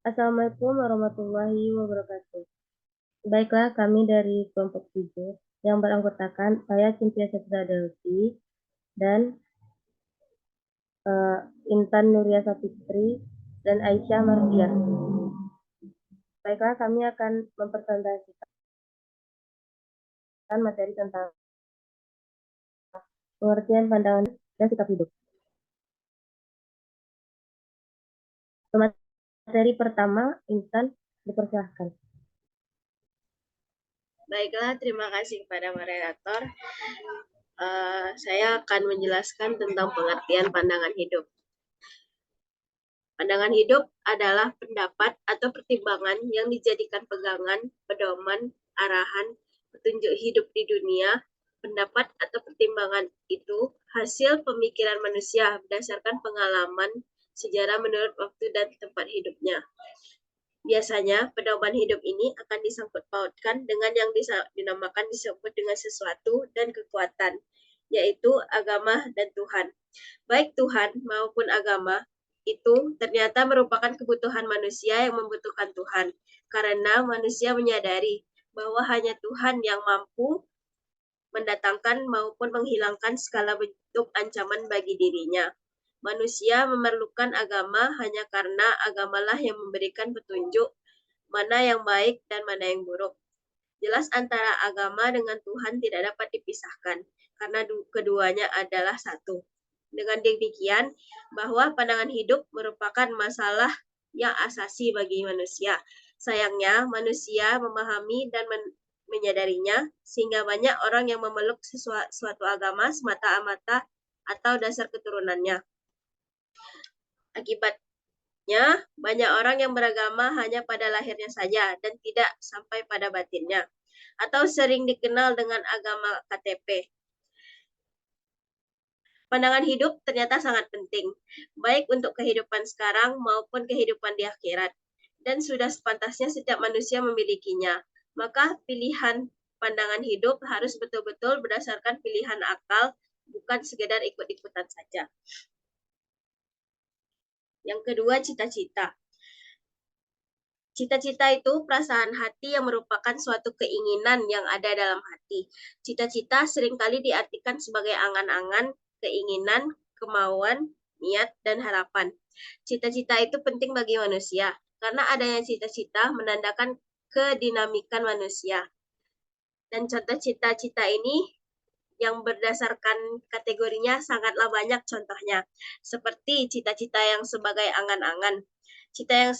Assalamualaikum warahmatullahi wabarakatuh. Baiklah, kami dari kelompok 7 yang beranggotakan saya Cynthia Septra Delvi dan Intan Nuria Sapitri dan Aisyah Mardiah. Baiklah, kami akan mempresentasikan materi tentang pengertian pandangan dan sikap hidup. Materi pertama, Intan, dipersilahkan. Baiklah, terima kasih kepada moderator. Saya akan menjelaskan tentang pengertian pandangan hidup. Pandangan hidup adalah pendapat atau pertimbangan yang dijadikan pegangan, pedoman, arahan, petunjuk hidup di dunia. Pendapat atau pertimbangan itu hasil pemikiran manusia berdasarkan pengalaman, sejarah menurut waktu dan tempat hidupnya. Biasanya, pedoman hidup ini akan disangkut pautkan dengan yang dinamakan disebut dengan sesuatu dan kekuatan, yaitu agama dan Tuhan. Baik Tuhan maupun agama itu ternyata merupakan kebutuhan manusia yang membutuhkan Tuhan, karena manusia menyadari bahwa hanya Tuhan yang mampu mendatangkan maupun menghilangkan segala bentuk ancaman bagi dirinya. Manusia memerlukan agama hanya karena agamalah yang memberikan petunjuk mana yang baik dan mana yang buruk. Jelas antara agama dengan Tuhan tidak dapat dipisahkan, karena keduanya adalah satu. Dengan demikian, bahwa pandangan hidup merupakan masalah yang asasi bagi manusia. Sayangnya, manusia memahami dan menyadarinya, sehingga banyak orang yang memeluk suatu agama semata-mata atau dasar keturunannya. Akibatnya, banyak orang yang beragama hanya pada lahirnya saja dan tidak sampai pada batinnya, atau sering dikenal dengan agama KTP. Pandangan hidup ternyata sangat penting, baik untuk kehidupan sekarang maupun kehidupan di akhirat, dan sudah sepantasnya setiap manusia memilikinya. Maka pilihan pandangan hidup harus betul-betul berdasarkan pilihan akal, bukan sekedar ikut-ikutan saja. Yang kedua, cita-cita. Cita-cita itu perasaan hati yang merupakan suatu keinginan yang ada dalam hati. Cita-cita seringkali diartikan sebagai angan-angan, keinginan, kemauan, niat, dan harapan. Cita-cita itu penting bagi manusia, karena adanya cita-cita menandakan kedinamikan manusia. Dan contoh cita-cita ini yang berdasarkan kategorinya sangatlah banyak contohnya. Seperti cita-cita yang sebagai angan-angan. Cita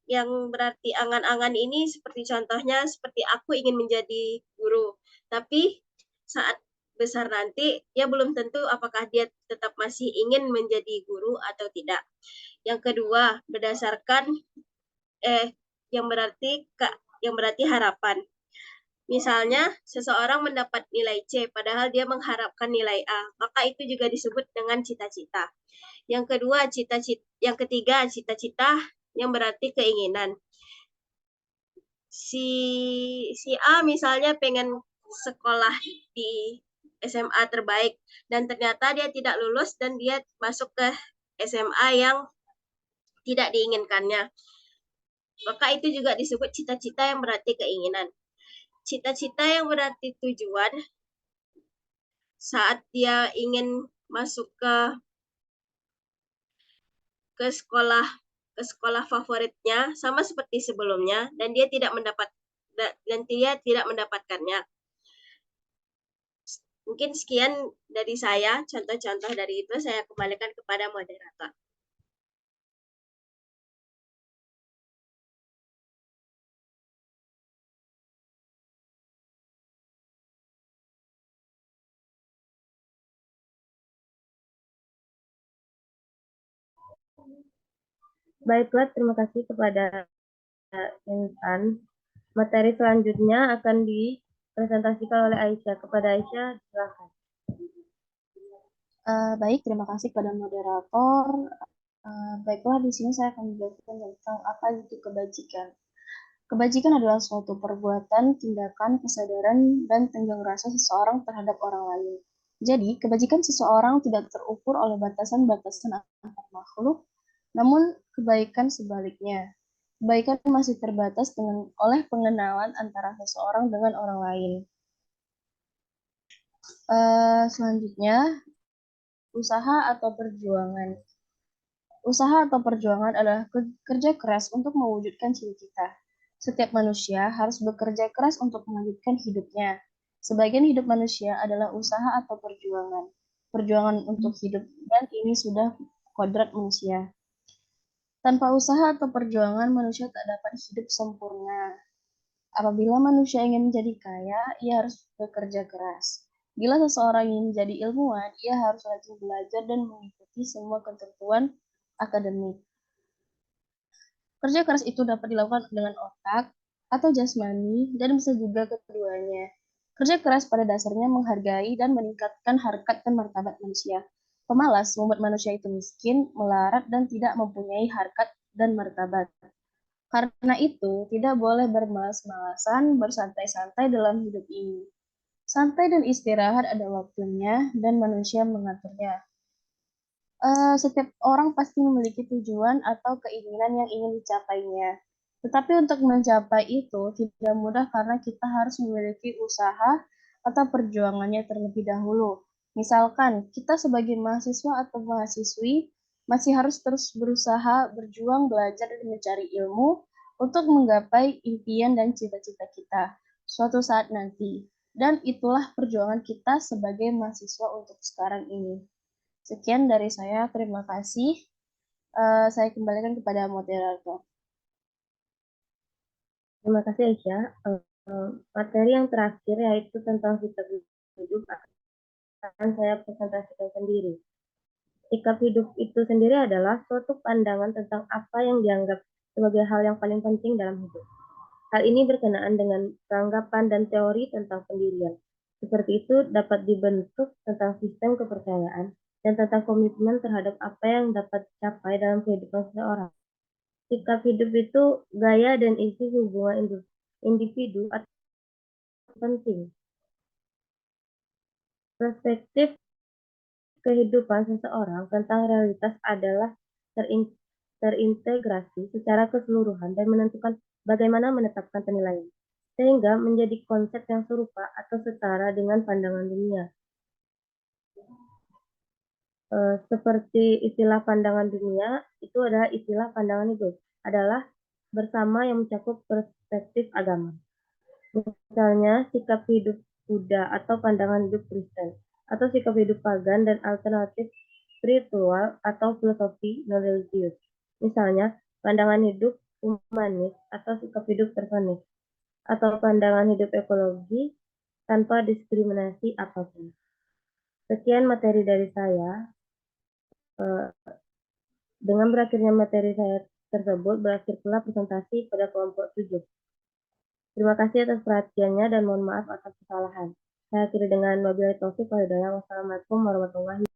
yang berarti angan-angan ini seperti contohnya seperti aku ingin menjadi guru. Tapi saat besar nanti dia belum tentu apakah dia tetap masih ingin menjadi guru atau tidak. Yang kedua, berdasarkan yang berarti harapan. Misalnya, seseorang mendapat nilai C, padahal dia mengharapkan nilai A, maka itu juga disebut dengan cita-cita. Yang ketiga, cita-cita yang berarti keinginan. Si A misalnya pengen sekolah di SMA terbaik, dan ternyata dia tidak lulus dan dia masuk ke SMA yang tidak diinginkannya. Maka itu juga disebut cita-cita yang berarti keinginan. Cita-cita yang berarti tujuan, saat dia ingin masuk ke sekolah favoritnya sama seperti sebelumnya dan dia tidak mendapatkannya. Mungkin sekian dari saya, contoh-contoh dari itu saya kembalikan kepada moderator. Baiklah, terima kasih kepada Intan. Materi selanjutnya akan dipresentasikan oleh Aisyah. Kepada Aisyah, silakan. Baik, terima kasih kepada moderator. Baiklah, di sini saya akan menjelaskan tentang apa itu kebajikan. Kebajikan adalah suatu perbuatan, tindakan, kesadaran, dan tenggang rasa seseorang terhadap orang lain. Jadi, kebajikan seseorang tidak terukur oleh batasan-batasan antar makhluk, namun kebaikan sebaliknya. kebaikan masih terbatas oleh pengenalan antara seseorang dengan orang lain. Selanjutnya, usaha atau perjuangan. Usaha atau perjuangan adalah kerja keras untuk mewujudkan cita-cita. Setiap manusia harus bekerja keras untuk melanjutkan hidupnya. Sebagian hidup manusia adalah usaha atau perjuangan. Perjuangan untuk hidup, dan ini sudah kodrat manusia. Tanpa usaha atau perjuangan, manusia tak dapat hidup sempurna. Apabila manusia ingin menjadi kaya, ia harus bekerja keras. Bila seseorang ingin menjadi ilmuwan, ia harus rajin belajar dan mengikuti semua ketentuan akademik. Kerja keras itu dapat dilakukan dengan otak atau jasmani dan bisa juga keduanya. Kerja keras pada dasarnya menghargai dan meningkatkan harkat dan martabat manusia. Pemalas membuat manusia itu miskin, melarat, dan tidak mempunyai harkat dan martabat. Karena itu, tidak boleh bermalas-malasan, bersantai-santai dalam hidup ini. Santai dan istirahat ada waktunya, dan manusia mengaturnya. Setiap orang pasti memiliki tujuan atau keinginan yang ingin dicapainya. Tetapi untuk mencapai itu tidak mudah karena kita harus memiliki usaha atau perjuangannya terlebih dahulu. Misalkan, kita sebagai mahasiswa atau mahasiswi masih harus terus berusaha, berjuang, belajar, dan mencari ilmu untuk menggapai impian dan cita-cita kita suatu saat nanti. Dan itulah perjuangan kita sebagai mahasiswa untuk sekarang ini. Sekian dari saya, terima kasih. Saya kembalikan kepada moderator. Terima kasih Aisyah. Materi yang terakhir yaitu tentang sikap hidup akan saya presentasikan sendiri. Sikap hidup itu sendiri adalah suatu pandangan tentang apa yang dianggap sebagai hal yang paling penting dalam hidup. Hal ini berkenaan dengan peranggapan dan teori tentang pendirian. Seperti itu dapat dibentuk tentang sistem kepercayaan dan tentang komitmen terhadap apa yang dapat dicapai dalam kehidupan seseorang. Sikap hidup itu gaya dan isi hubungan individu atau penting. Perspektif kehidupan seseorang tentang realitas adalah terintegrasi secara keseluruhan dan menentukan bagaimana menetapkan penilaian, sehingga menjadi konsep yang serupa atau setara dengan pandangan dunia. Seperti istilah pandangan dunia, itu adalah istilah pandangan hidup, adalah bersama yang mencakup perspektif agama. Misalnya, sikap hidup Buddha atau pandangan hidup Kristen, atau sikap hidup pagan dan alternatif spiritual atau filosofi non-religius. Misalnya, pandangan hidup humanis atau sikap hidup personis, atau pandangan hidup ekologi tanpa diskriminasi apapun. Sekian materi dari saya. Dengan berakhirnya materi saya tersebut, berakhir pula presentasi pada kelompok 7. Terima kasih atas perhatiannya dan mohon maaf atas kesalahan. Saya akhiri dengan wabillahi taufiq wal hidayah. Wassalamualaikum warahmatullahi wabarakatuh.